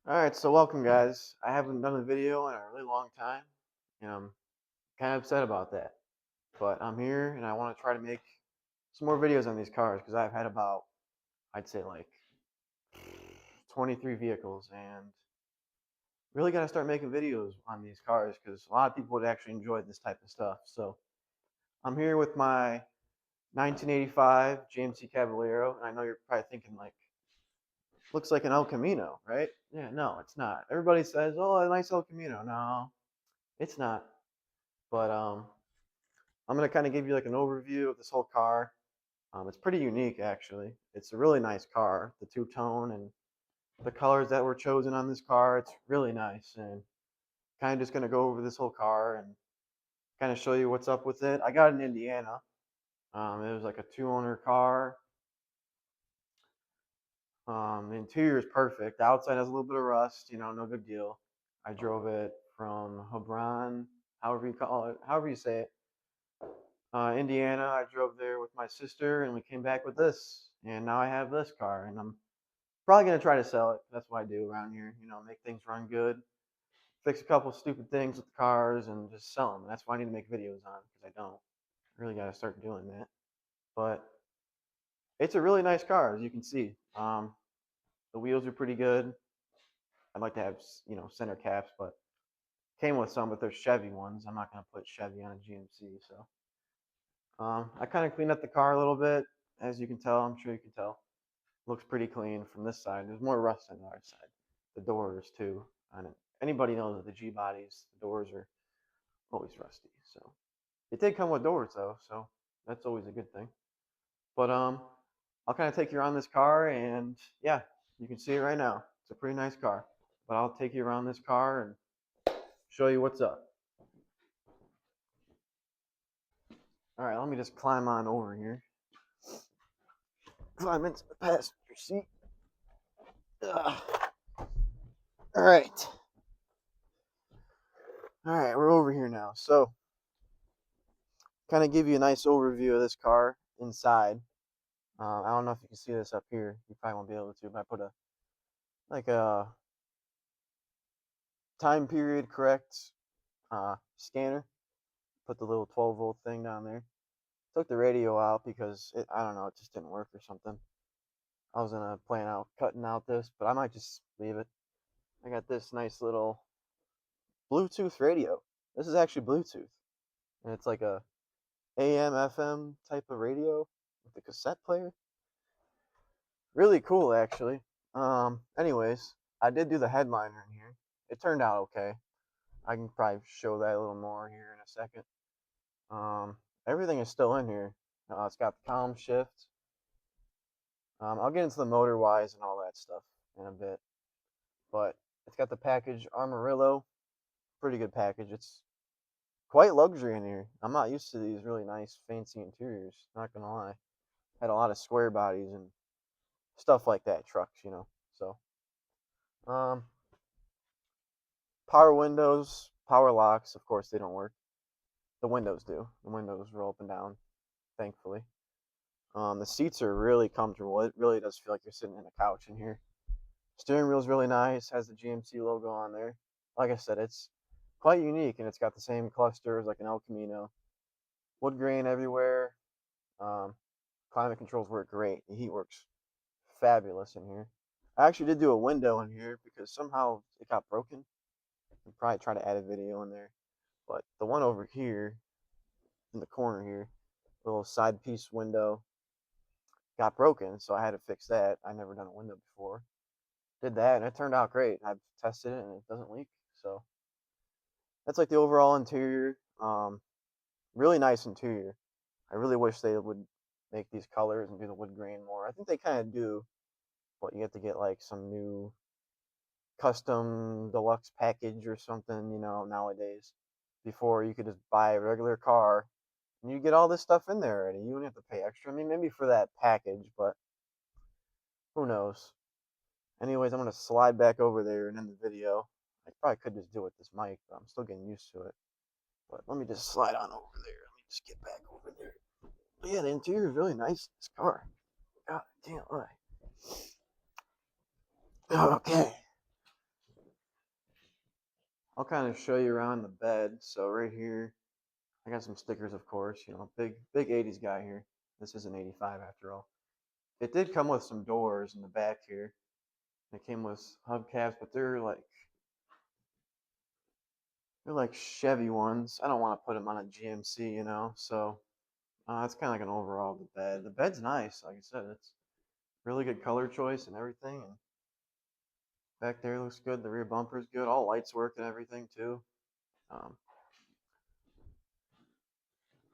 Alright, so welcome guys. I haven't done a video in a really long time, and I'm kind of upset about that. But I'm here and I want to try to make some more videos on these cars because I've had about, I'd say like 23 vehicles and really got to start making videos on these cars because a lot of people would actually enjoy this type of stuff. So I'm here with my 1985 GMC Caballero, and I know you're probably thinking like, looks like an El Camino, right? Yeah, no, it's not. Everybody says, oh, a nice El Camino. No, it's not. But I'm gonna kind of give you like an overview of this whole car. It's pretty unique actually. It's a really nice car. The two-tone and the colors that were chosen on this car, it's really nice. And kind of just gonna go over this whole car and kind of show you what's up with it. I got it in Indiana. It was like a two-owner car. The interior is perfect. The outside has a little bit of rust, no big deal. I drove it from Hebron, however you call it, however you say it, Indiana. I drove there with my sister, and we came back with this, and now I have this car, and I'm probably gonna try to sell it. That's what I do around here. Make things run good, fix a couple stupid things with the cars, and just sell them. That's why I need to make videos on because I don't. I really got to start doing that. But it's a really nice car, as you can see. The wheels are pretty good. I'd like to have center caps, but came with some, but they're Chevy ones. I'm not gonna put Chevy on a GMC, so I kind of cleaned up the car a little bit, as you can tell. I'm sure you can tell. Looks pretty clean from this side. There's more rust on the other side. The doors too. And anybody knows that the G bodies, the doors are always rusty. So it did come with doors though, so that's always a good thing. But I'll kind of take you around this car, and yeah, you can see it right now. It's a pretty nice car. But I'll take you around this car and show you what's up. All right, let me just climb on over here. Climb into the passenger seat. Ugh. All right. All right, we're over here now. So, kind of give you a nice overview of this car inside. I don't know if you can see this up here. You probably won't be able to, but I put a time period correct scanner. Put the little 12-volt thing down there. Took the radio out because I don't know, it just didn't work or something. I was gonna plan out cutting out this, but I might just leave it. I got this nice little Bluetooth radio. This is actually Bluetooth, and it's like a AM FM type of radio with a cassette player. Really cool, actually. Anyways, I did do the headliner in here. It turned out okay. I can probably show that a little more here in a second. Everything is still in here. It's got the column shift. I'll get into the motor wise and all that stuff in a bit. But it's got the package Armorillo. Pretty good package. It's quite luxury in here. I'm not used to these really nice, fancy interiors. Not gonna lie. Had a lot of square bodies and stuff like that. Trucks. So, um, power windows, power locks. Of course, they don't work. The windows do. The windows roll up and down. Thankfully. The seats are really comfortable. It really does feel like you're sitting in a couch in here. Steering wheel's really nice. Has the GMC logo on there. Like I said, it's quite unique, and it's got the same clusters like an El Camino. Wood grain everywhere. Um, Climate controls work great. The heat works fabulous in here. I actually did do a window in here because somehow it got broken. I'll probably try to add a video in there. But the one over here in the corner here, little side piece window, got broken, so I had to fix that. I never done a window before. Did that, and it turned out great. I've tested it, and it doesn't leak. So that's like the overall interior. Really nice interior. I really wish they would make these colors and do the wood grain more. I think they kind of do, but you have to get like some new custom deluxe package or something, nowadays. Before you could just buy a regular car and you get all this stuff in there already. You don't have to pay extra. I mean, maybe for that package, but who knows? Anyways, I'm gonna slide back over there and end the video. I probably could just do it with this mic, but I'm still getting used to it. But let me just slide on over there. Let me just get back over there. But yeah, the interior is really nice in this car. God, I can't lie. Okay. I'll kind of show you around the bed. So right here, I got some stickers, of course. You know, big 80s guy here. This is an 85 after all. It did come with some doors in the back here. It came with hubcaps, but they're like Chevy ones. I don't want to put them on a GMC, you know. So it's kind of like an overall of the bed. The bed's nice, like I said. It's really good color choice and everything. And back there looks good. The rear bumper's good. All lights work and everything too. Um,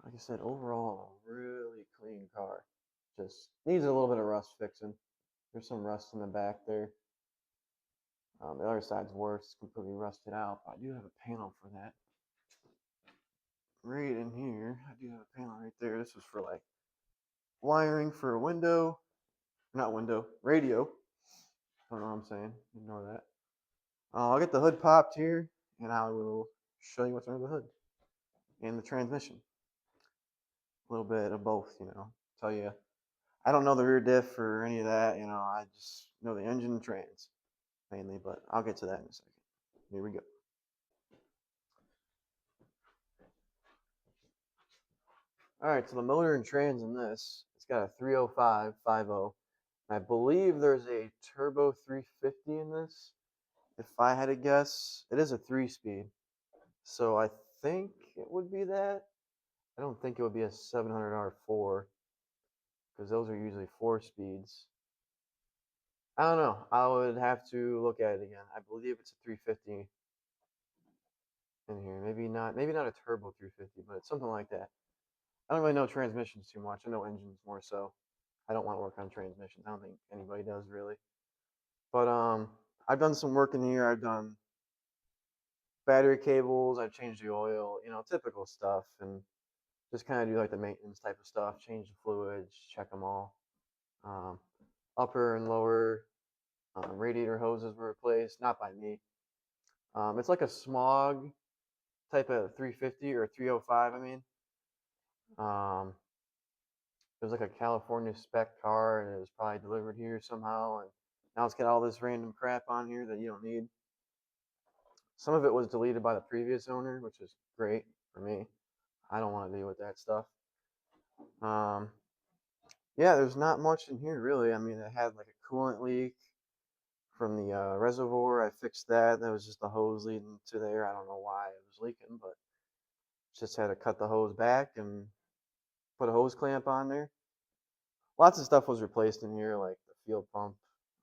like I said, overall, a really clean car. Just needs a little bit of rust fixing. There's some rust in the back there. The other side's worse, it's completely rusted out. But I do have a panel for that. Right in here, I do have a panel right there. This was for like wiring for a window, not window, radio. I don't know what I'm saying. Ignore that. I'll get the hood popped here, and I will show you what's under the hood and the transmission. A little bit of both, you know. Tell you, I don't know the rear diff or any of that. You know, I just know the engine and trans mainly. But I'll get to that in a second. Here we go. All right, so the motor and trans in this, it's got a 305.50. I believe there's a turbo 350 in this. If I had to guess, it is a 3-speed. So I think it would be that. I don't think it would be a 700R4 because those are usually 4 speeds. I don't know. I would have to look at it again. I believe it's a 350 in here. Maybe not a turbo 350, but it's something like that. I don't really know transmissions too much. I know engines more so. I don't want to work on transmissions. I don't think anybody does really. But I've done some work in here. I've done battery cables. I've changed the oil. You know, typical stuff, and just kind of do like the maintenance type of stuff. Change the fluids, check them all. Um, Upper and lower radiator hoses were replaced, not by me. It's like a smog type of 350 or 305. I mean, um, it was like a California spec car, and it was probably delivered here somehow. And now it's got all this random crap on here that you don't need. Some of it was deleted by the previous owner, which is great for me. I don't want to deal with that stuff. Um, yeah, there's not much in here really. I mean, it had like a coolant leak from the reservoir. I fixed that. That was just the hose leading to there. I don't know why it was leaking, but just had to cut the hose back and put a hose clamp on there. Lots of stuff was replaced in here, like the fuel pump.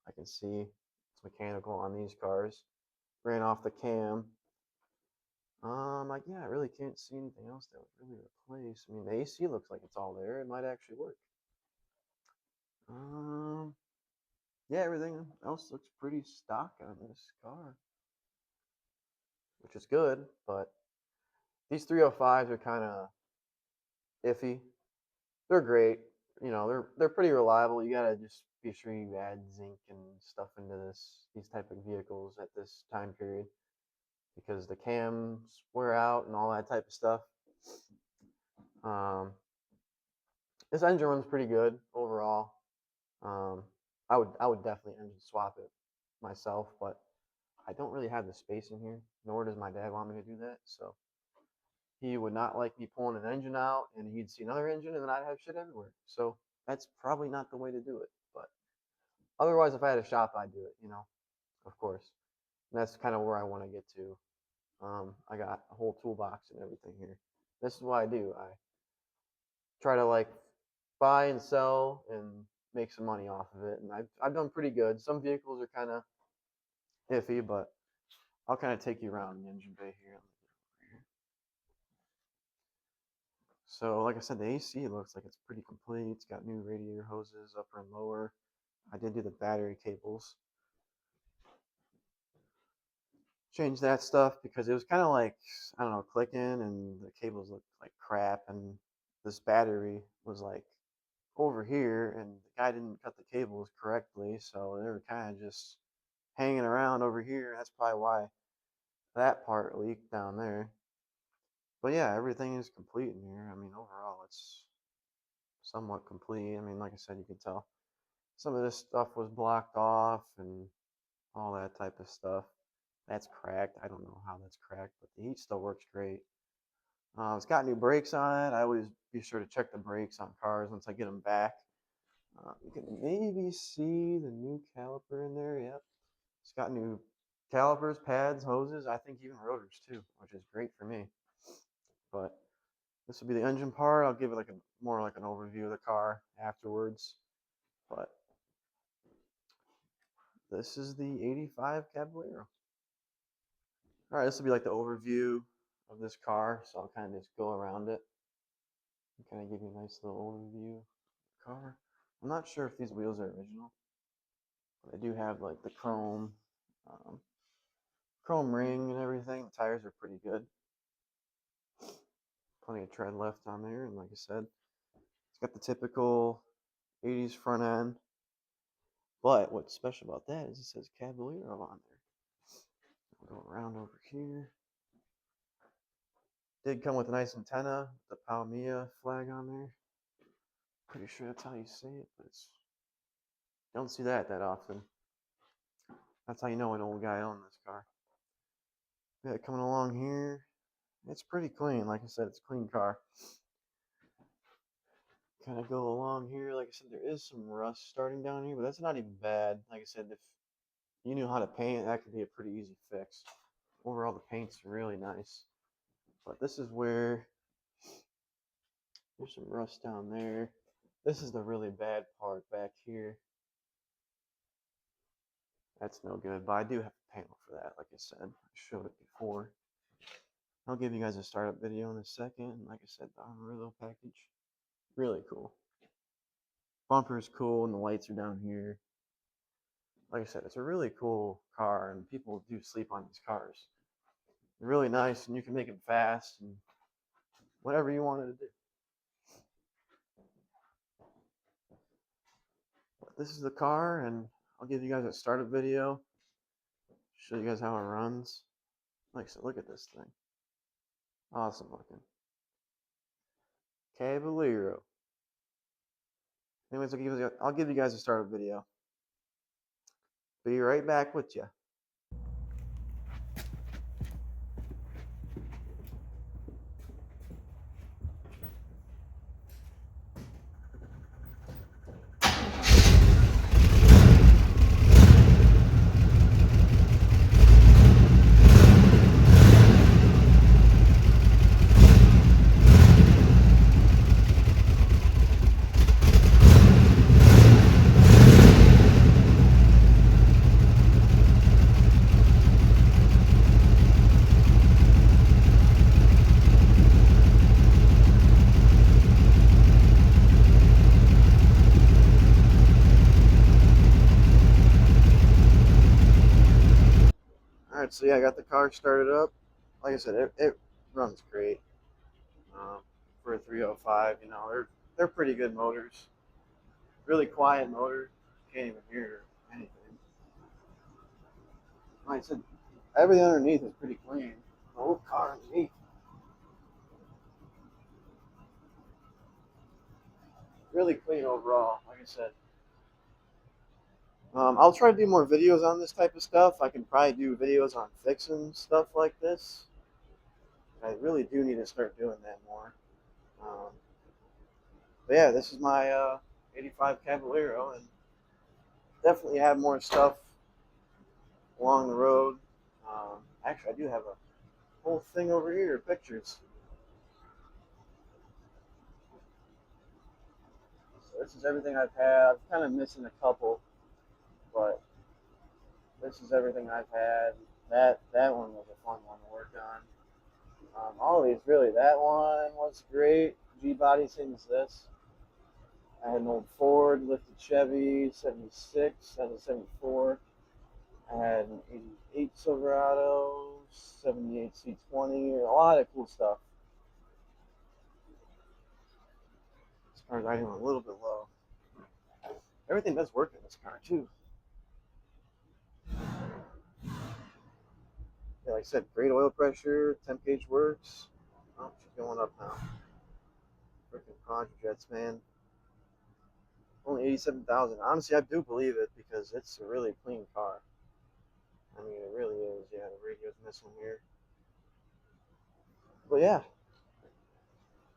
I can see it's mechanical on these cars. Ran off the cam. Yeah, I really can't see anything else that was really replaced. I mean, the AC looks like it's all there. It might actually work. Um, yeah, everything else looks pretty stock on this car, which is good. But these 305s are kind of iffy. They're great. You know, they're pretty reliable. You gotta just be sure you add zinc and stuff into these type of vehicles at this time period because the cams wear out and all that type of stuff. Um, this engine runs pretty good overall. Um, I would definitely engine swap it myself, but I don't really have the space in here, nor does my dad want me to do that. So he would not like me pulling an engine out, and he'd see another engine, and then I'd have shit everywhere. So that's probably not the way to do it. But otherwise, if I had a shop, I'd do it. You know, of course. And that's kind of where I want to get to. I got a whole toolbox and everything here. This is what I do. I try to like buy and sell and make some money off of it, and I've done pretty good. Some vehicles are kind of iffy, but I'll kind of take you around the engine bay here. So, like I said, the AC looks like it's pretty complete. It's got new radiator hoses, upper and lower. I did do the battery cables. Change that stuff because it was kind of like, I don't know, clicking and the cables looked like crap. And this battery was like over here, and the guy didn't cut the cables correctly. So they were kind of just hanging around over here. That's probably why that part leaked down there. But yeah, everything is complete in here. I mean, overall, it's somewhat complete. I mean, like I said, you can tell some of this stuff was blocked off and all that type of stuff. That's cracked. I don't know how that's cracked, but the heat still works great. It's got new brakes on it. I always be sure to check the brakes on cars once I get them back. You can maybe see the new caliper in there. Yep. It's got new calipers, pads, hoses, I think even rotors too, which is great for me. But this will be the engine part. I'll give it like a more like an overview of the car afterwards. But this is the 85 Caballero. All right, this will be like the overview of this car. So I'll kind of just go around it and kind of give you a nice little overview of the car. I'm not sure if these wheels are original, but I do have like the um, chrome ring and everything. The tires are pretty good. Plenty of tread left on there, and like I said, it's got the typical 80s front end. But what's special about that is it says Caballero on there. I'll go around over here. Did come with a nice antenna, the Palmilla flag on there. Pretty sure that's how you say it, but don't see that often. That's how you know an old guy owned this car. Yeah, coming along here, it's pretty clean. Like I said, it's a clean car. Kind of go along here. Like I said, there is some rust starting down here, but that's not even bad. Like I said, if you knew how to paint, that could be a pretty easy fix. Overall, the paint's really nice. But this is where there's some rust down there. This is the really bad part back here. That's no good, but I do have a panel for that. Like I said, I showed it before. I'll give you guys a startup video in a second. Like I said, the Amarillo package, really cool. Bumper is cool, and the lights are down here. Like I said, it's a really cool car, and people do sleep on these cars. They're really nice, and you can make them fast and whatever you wanted to do. But this is the car, and I'll give you guys a startup video. Show you guys how it runs. Like I said, look at this thing. Awesome looking. Caballero. Anyways, I'll give you guys a startup video. Be right back with you. Alright, so yeah, I got the car started up. Like I said, it runs great. For a 305, they're pretty good motors. Really quiet motor. Can't even hear anything. Like I said, everything underneath is pretty clean. The whole car underneath, really clean overall. Like I said, I'll try to do more videos on this type of stuff. I can probably do videos on fixing stuff like this. I really do need to start doing that more. Um, but yeah, this is my 85 Caballero, and definitely have more stuff along the road. Actually, I do have a whole thing over here, pictures. So this is everything I've had. I'm kind of missing a couple, but this is everything I've had. That one was a fun one to work on. All of these really. That one was great. G body, same as this. I had an old Ford lifted Chevy 76, that was 74. I had an 88 Silverado, 78 C20, a lot of cool stuff. This car's riding a little bit low. Everything does work in this car too. Yeah, like I said, great oil pressure, temp gauge works. Oh, she's going up now. Freaking Quadra Jets, man. Only 87,000. Honestly, I do believe it because it's a really clean car. I mean, it really is. Yeah, the radio's missing here. But yeah,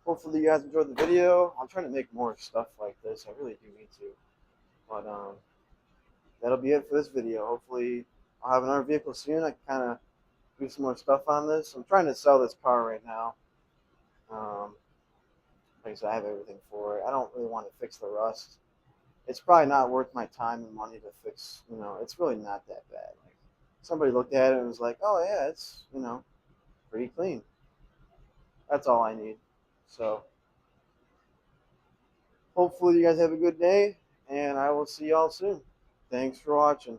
hopefully you guys enjoyed the video. I'm trying to make more stuff like this. I really do need to. But that'll be it for this video. Hopefully I'll have another vehicle soon. I can kind of do some more stuff on this. I'm trying to sell this car right now. Um, like I said, I have everything for it. I don't really want to fix the rust. It's probably not worth my time and money to fix. It's really not that bad. Like somebody looked at it and was like, "Oh yeah, it's pretty clean." That's all I need. So hopefully you guys have a good day, and I will see y'all soon. Thanks for watching.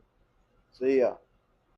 See ya.